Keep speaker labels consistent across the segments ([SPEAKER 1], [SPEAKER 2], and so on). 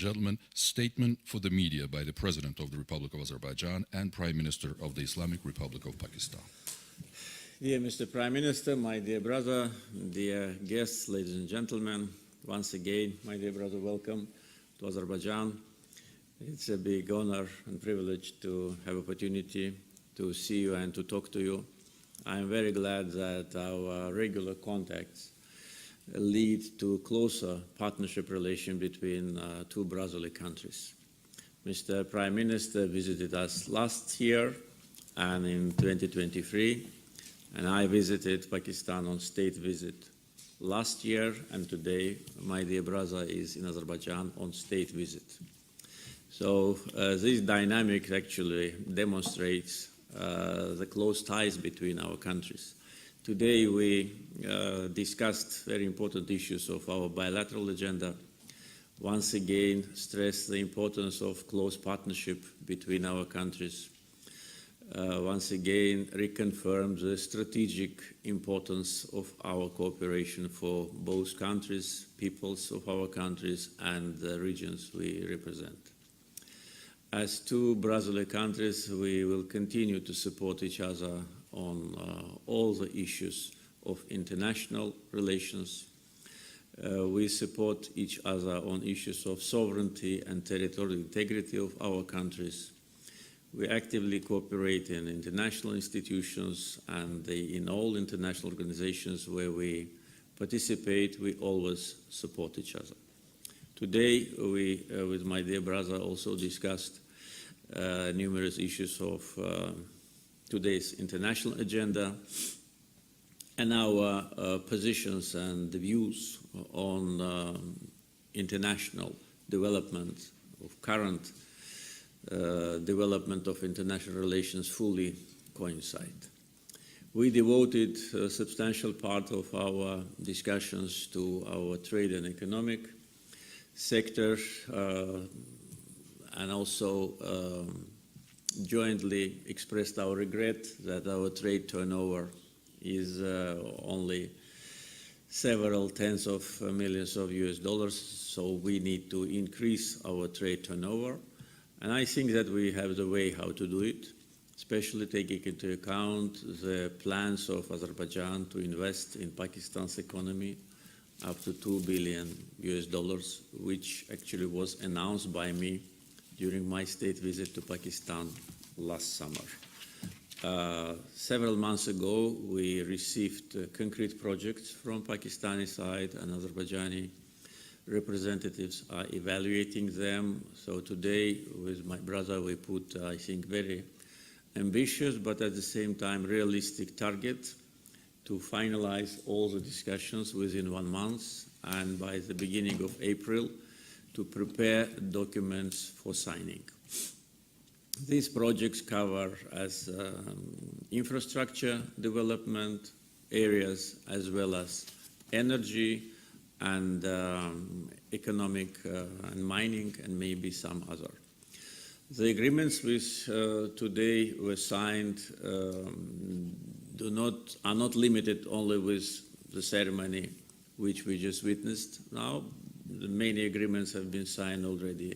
[SPEAKER 1] gentlemen, statement for the media by the President of the Republic of Azerbaijan and Prime Minister of the Islamic Republic of Pakistan.
[SPEAKER 2] Dear Mr. Prime Minister, my dear brother, dear guests, ladies and gentlemen, once again, my dear brother, welcome to Azerbaijan. It's a big honor and privilege to have opportunity to see you and to talk to you. I'm very glad that our regular contacts lead to closer partnership relation between two brotherly countries. Mr. Prime Minister visited us last year and in 2023, and I visited Pakistan on state visit last year, and today my dear brother is in Azerbaijan on state visit. So this dynamic actually demonstrates the close ties between our countries. Today we discussed very important issues of our bilateral agenda. Once again, stressed the importance of close partnership between our countries. Once again, reconfirmed the strategic importance of our cooperation for both countries, peoples of our countries, and the regions we represent. As two brotherly countries, we will continue to support each other on all the issues of international relations. We support each other on issues of sovereignty and territorial integrity of our countries. We actively cooperate in international institutions and in all international organizations where we participate, we always support each other. Today, we, with my dear brother, also discussed numerous issues of today's international agenda and our positions and views on international development of current development of international relations fully coincide. We devoted a substantial part of our discussions to our trade and economic sector and also jointly expressed our regret that our trade turnover is only several tens of millions of US dollars, so we need to increase our trade turnover. And I think that we have the way how to do it, especially taking into account the plans of Azerbaijan to invest in Pakistan's economy up to $2 billion US dollars, which actually was announced by me during my state visit to Pakistan last summer. Several months ago, we received concrete projects from Pakistani side, and Azerbaijani representatives are evaluating them. So today, with my brother, we put, I think, very ambitious, but at the same time realistic target to finalize all the discussions within 1 month, and by the beginning of April, to prepare documents for signing. These projects cover as infrastructure development areas, as well as energy and economic and mining, and maybe some other. The agreements which today were signed are not limited only with the ceremony which we just witnessed now. The many agreements have been signed already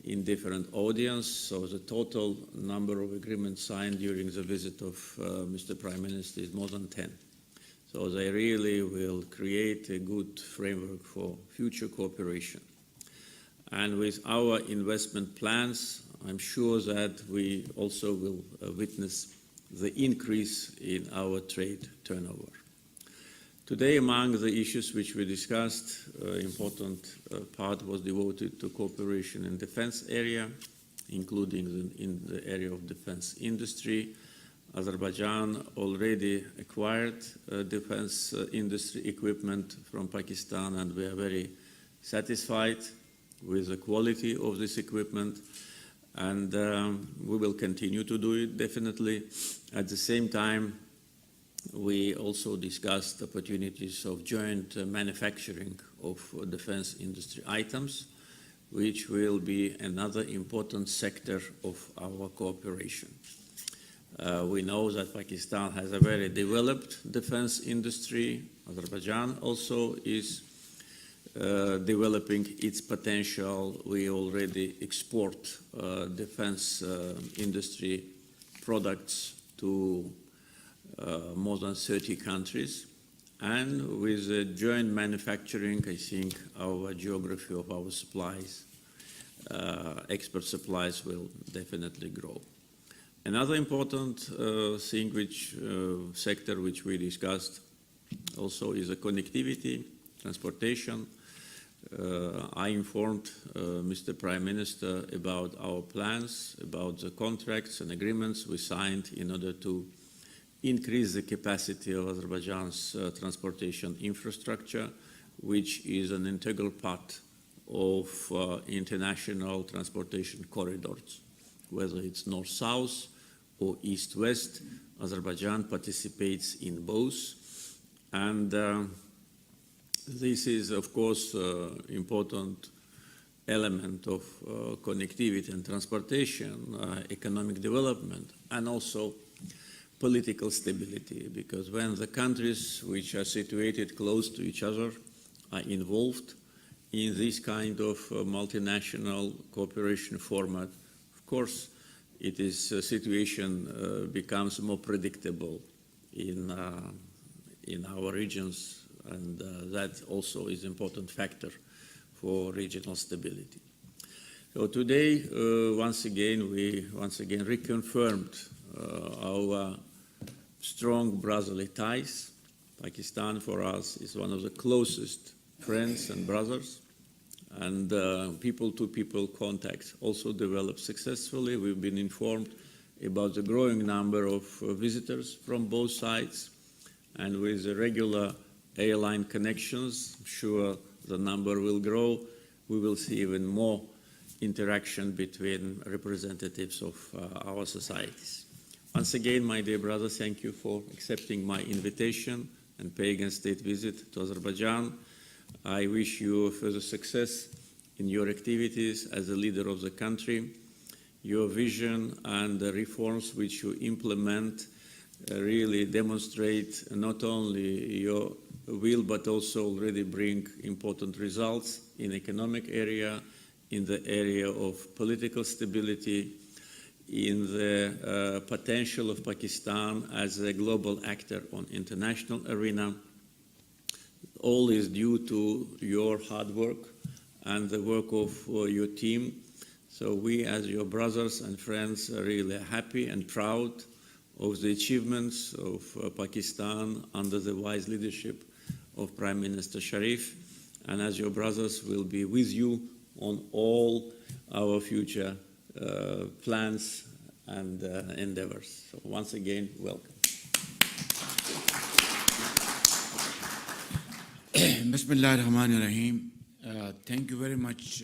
[SPEAKER 2] in different audience, so the total number of agreements signed during the visit of Mr. Prime Minister is more than 10. So they really will create a good framework for future cooperation. And with our investment plans, I'm sure that we also will witness the increase in our trade turnover. Today, among the issues which we discussed, important part was devoted to cooperation in defense area, including in the area of defense industry. Azerbaijan already acquired defense industry equipment from Pakistan, and we are very satisfied with the quality of this equipment, and we will continue to do it, definitely. At the same time, we also discussed opportunities of joint manufacturing of defense industry items, which will be another important sector of our cooperation. We know that Pakistan has a very developed defense industry. Azerbaijan also is developing its potential. We already export defense industry products to more than 30 countries. And with joint manufacturing, I think our geography of our supplies, export supplies, will definitely grow. Another important sector which we discussed also is the connectivity, transportation. I informed Mr. Prime Minister about our plans, about the contracts and agreements we signed in order to increase the capacity of Azerbaijan's transportation infrastructure, which is an integral part of international transportation corridors, whether it's north-south or east-west. Azerbaijan participates in both. And this is, of course, important element of connectivity and transportation, economic development, and also political stability, because when the countries which are situated close to each other are involved in this kind of multinational cooperation format, of course, situation becomes more predictable in our regions, and that also is an important factor for regional stability. So today, once again, we reconfirmed our strong brotherly ties. Pakistan, for us, is one of the closest friends and brothers, and people-to-people contacts also developed successfully. We've been informed about the growing number of visitors from both sides, and with the regular airline connections, I'm sure the number will grow. We will see even more interaction between representatives of our societies. Once again, my dear brother, thank you for accepting my invitation and paying a state visit to Azerbaijan. I wish you further success in your activities as a leader of the country. Your vision and the reforms which you implement really demonstrate not only your will, but also already bring important results in economic area, in the area of political stability, in the potential of Pakistan as a global actor on international arena. All is due to your hard work and the work of your team. So we, as your brothers and friends, are really happy and proud of the achievements of Pakistan under the wise leadership of Prime Minister Sharif. And as your brothers, we'll be with you on all our future plans and endeavors. So once again, welcome.
[SPEAKER 3] Bismillah ar-Rahman ar-Rahim. Thank you very much,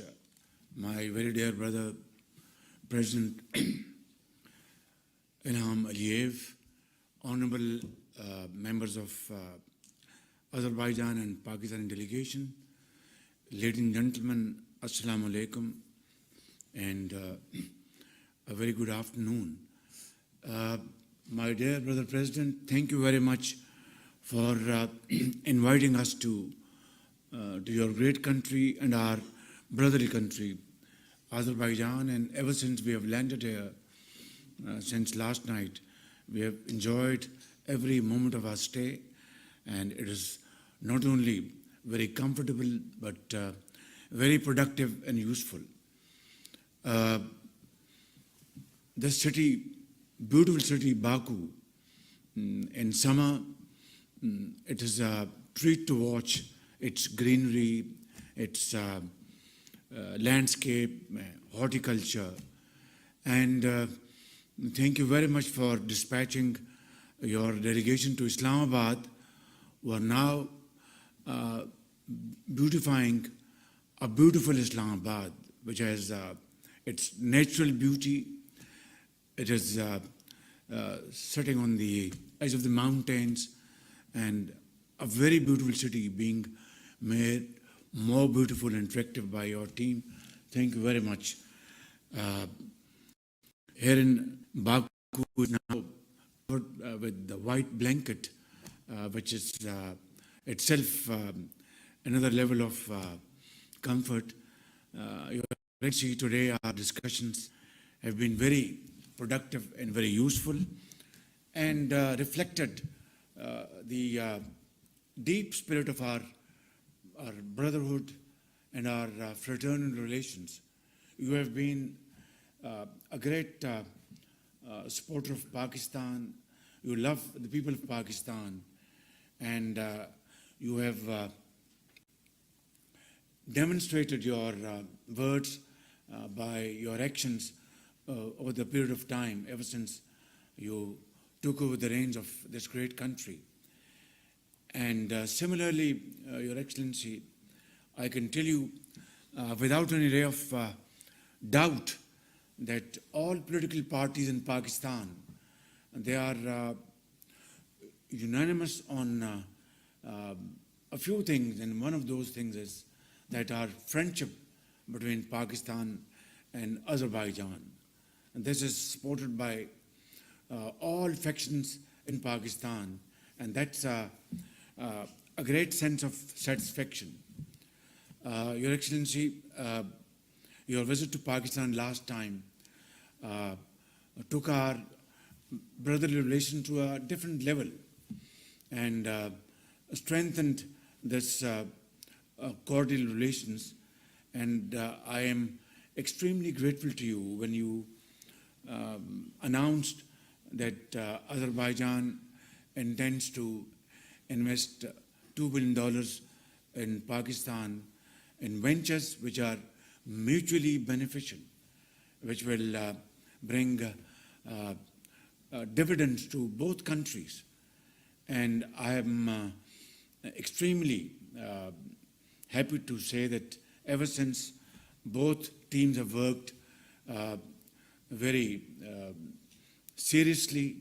[SPEAKER 3] my very dear brother, President Ilham Aliyev, honorable members of Azerbaijan and Pakistan delegation, ladies and gentlemen, Assalamu alaikum, and a very good afternoon. My dear brother President, thank you very much for inviting us to your great country and our brotherly country, Azerbaijan. And ever since we have landed here, since last night, we have enjoyed every moment of our stay, and it is not only very comfortable, but very productive and useful. The city, beautiful city, Baku, in summer, it is a treat to watch its greenery, its landscape, horticulture. And thank you very much for dispatching your delegation to Islamabad, who are now beautifying a beautiful Islamabad, which has its natural beauty. It is sitting on the edge of the mountains, and a very beautiful city being made more beautiful and attractive by your team. Thank you very much. Here in Baku is now covered with the white blanket, which is itself another level of comfort. Your Excellency, today our discussions have been very productive and very useful, and reflected the deep spirit of our brotherhood and our fraternal relations. You have been a great supporter of Pakistan. You love the people of Pakistan, and you have demonstrated your words by your actions over the period of time ever since you took over the reins of this great country. And similarly, Your Excellency, I can tell you without any ray of doubt that all political parties in Pakistan, they are unanimous on a few things, and one of those things is that our friendship between Pakistan and Azerbaijan. And this is supported by all factions in Pakistan, and that's a great sense of satisfaction. Your Excellency, your visit to Pakistan last time took our brotherly relation to a different level and strengthened this cordial relations. And I am extremely grateful to you when you announced that Azerbaijan intends to invest $2 billion in Pakistan in ventures which are mutually beneficial, which will bring dividends to both countries. And I am extremely happy to say that ever since both teams have worked very seriously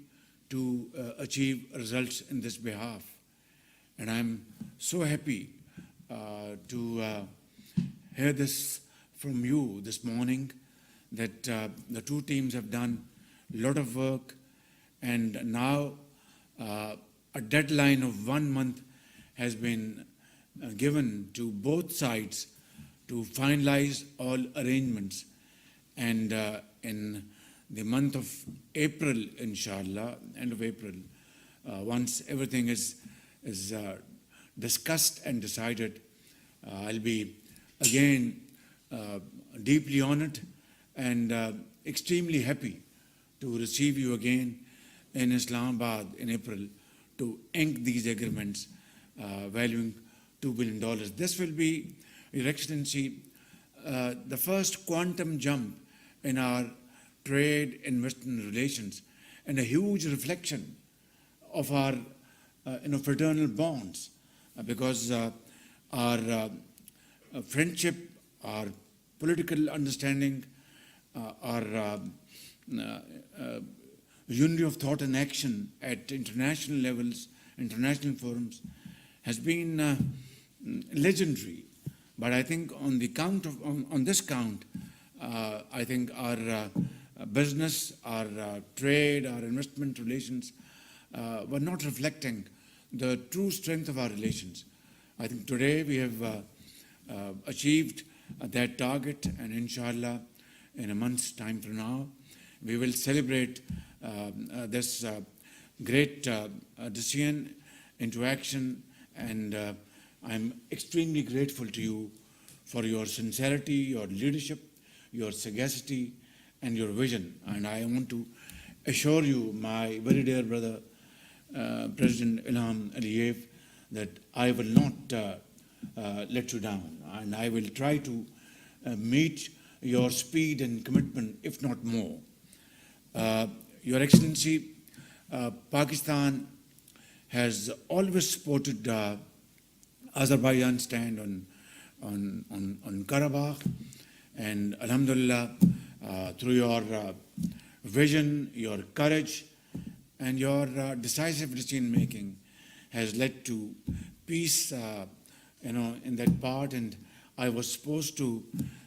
[SPEAKER 3] to achieve results in this behalf. And I'm so happy to hear this from you this morning, that the two teams have done a lot of work, and now a deadline of 1 month has been given to both sides to finalize all arrangements. And in the month of April, inshallah, end of April, once everything is discussed and decided, I'll be again deeply honored and extremely happy to receive you again in Islamabad in April to ink these agreements valuing $2 billion. This will be, Your Excellency, the first quantum jump in our trade investment relations, and a huge reflection of our fraternal bonds, because our friendship, our political understanding, our unity of thought and action at international levels, international forums, has been legendary. But I think on this count, I think our business, our trade, our investment relations were not reflecting the true strength of our relations. I think today we have achieved that target, and inshallah, in a month's time from now, we will celebrate this great decision into action. And I'm extremely grateful to you for your sincerity, your leadership, your sagacity, and your vision. And I want to assure you, my very dear brother, President Ilham Aliyev, that I will not let you down, and I will try to meet your speed and commitment, if not more. Your Excellency, Pakistan has always supported Azerbaijan's stand on Karabakh, and Alhamdulillah, through your vision, your courage, and your decisive decision making has led to peace, in that part. And I was supposed to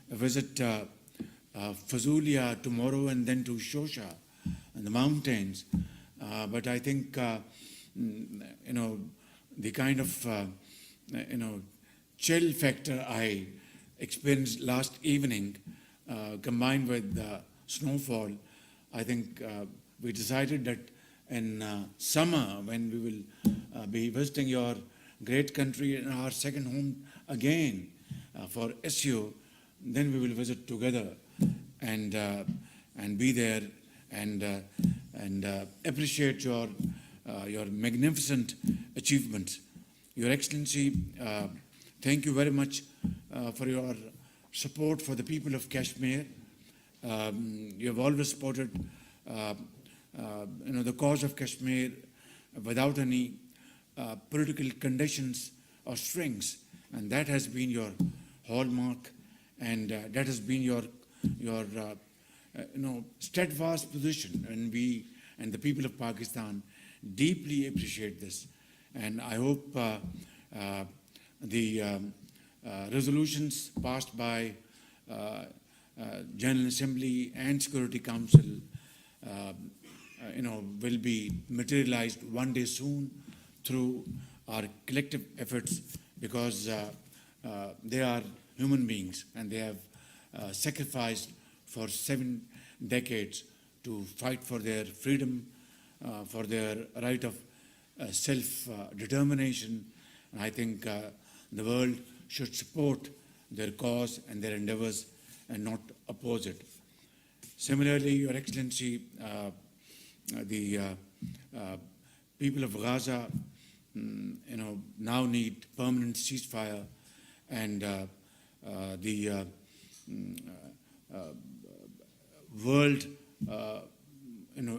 [SPEAKER 3] visit Fazulya tomorrow and then to Shosha and the mountains, but I think the kind of chill factor I experienced last evening, combined with the snowfall, I think we decided that in summer, when we will be visiting your great country and our second home again for SU, then we will visit together and be there and appreciate your magnificent achievements. Your Excellency, thank you very much for your support for the people of Kashmir. You have always supported the cause of Kashmir without any political conditions or strings, and that has been your hallmark, and that has been your steadfast position, and we and the people of Pakistan deeply appreciate this. And I hope the resolutions passed by General Assembly and Security Council will be materialized one day soon through our collective efforts, because they are human beings and they have sacrificed for 7 decades to fight for their freedom, for their right of self-determination. And I think the world should support their cause and their endeavors and not oppose it. Similarly, Your Excellency, the people of Gaza, now need permanent ceasefire, and the world,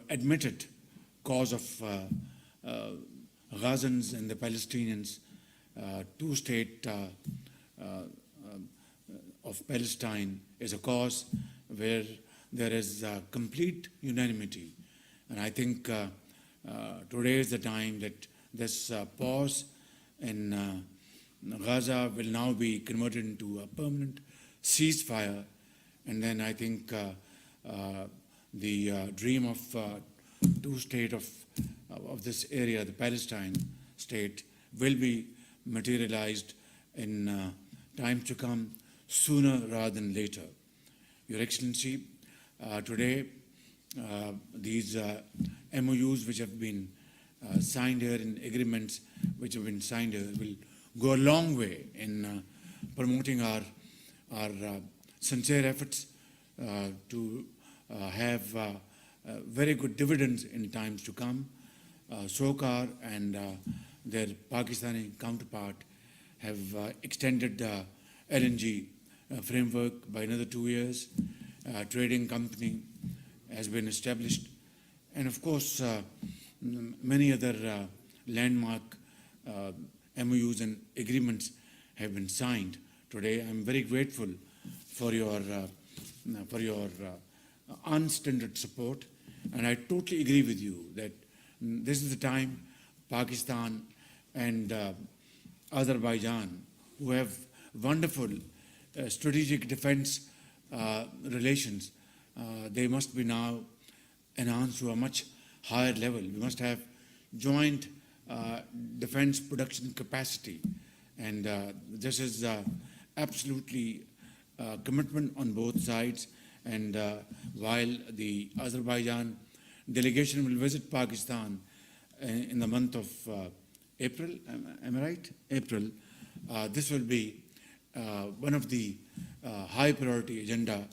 [SPEAKER 3] admitted cause of Gazans and the Palestinians, two-state of Palestine is a cause where there is complete unanimity. And I think today is the time that this pause in Gaza will now be converted into a permanent ceasefire. And then I think the dream of two-state of this area, the Palestine state, will be materialized in time to come, sooner rather than later. Your Excellency, today these MOUs which have been signed here, in agreements which have been signed here, will go a long way in promoting our sincere efforts to have very good dividends in times to come. SOCAR and their Pakistani counterpart have extended the LNG framework by another 2 years. Trading company has been established. And of course, many other landmark MOUs and agreements have been signed today. I'm very grateful for your unstandard support, and I totally agree with you that this is the time Pakistan and Azerbaijan, who have wonderful strategic defense relations, they must be now enhanced to a much higher level. We must have joint defense production capacity, and this is absolutely commitment on both sides. And while the Azerbaijan delegation will visit Pakistan in the month of April, am I right? April. This will be one of the high priority agenda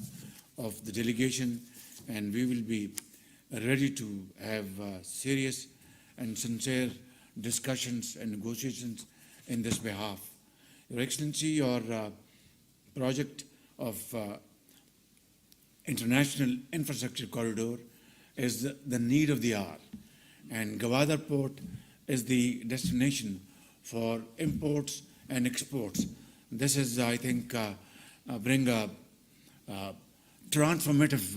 [SPEAKER 3] of the delegation, and we will be ready to have serious and sincere discussions and negotiations in this behalf. Your Excellency, your project of international infrastructure corridor is the need of the hour, and Gwadar Port is the destination for imports and exports. This is, I think, bring a transformative,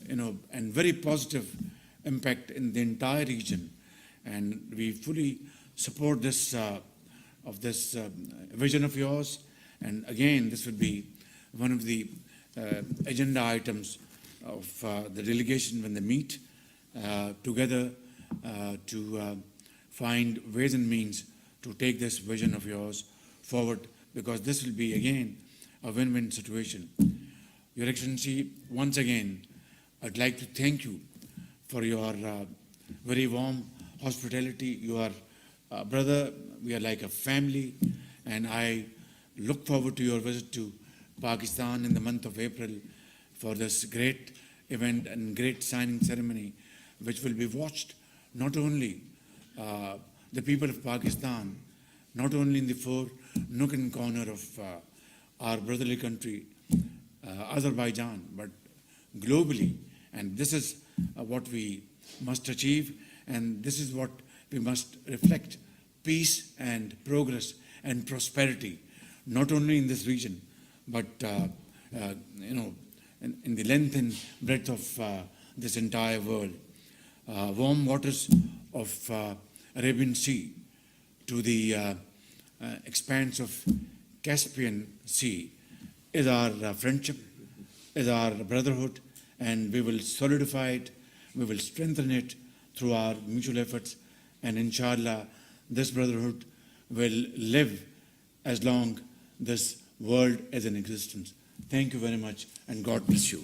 [SPEAKER 3] and very positive impact in the entire region, and we fully support this vision of yours. And again, this would be one of the agenda items of the delegation when they meet together to find ways and means to take this vision of yours forward because this will be again a win-win situation. Your Excellency, once again, I'd like to thank you for your very warm hospitality. You are brother, we are like a family, and I look forward to your visit to Pakistan in the month of April for this great event and great signing ceremony, which will be watched not only the people of Pakistan, not only in the four nook and corner of our brotherly country, Azerbaijan, but globally. And this is what we must achieve, and this is what we must reflect: peace and progress and prosperity, not only in this region, but in the length and breadth of this entire world. Warm waters of Arabian Sea to the expanse of Caspian Sea is our friendship, is our brotherhood, and we will solidify it, we will strengthen it through our mutual efforts, and inshallah, this brotherhood will live as long this world is in existence. Thank you very much, and God bless you.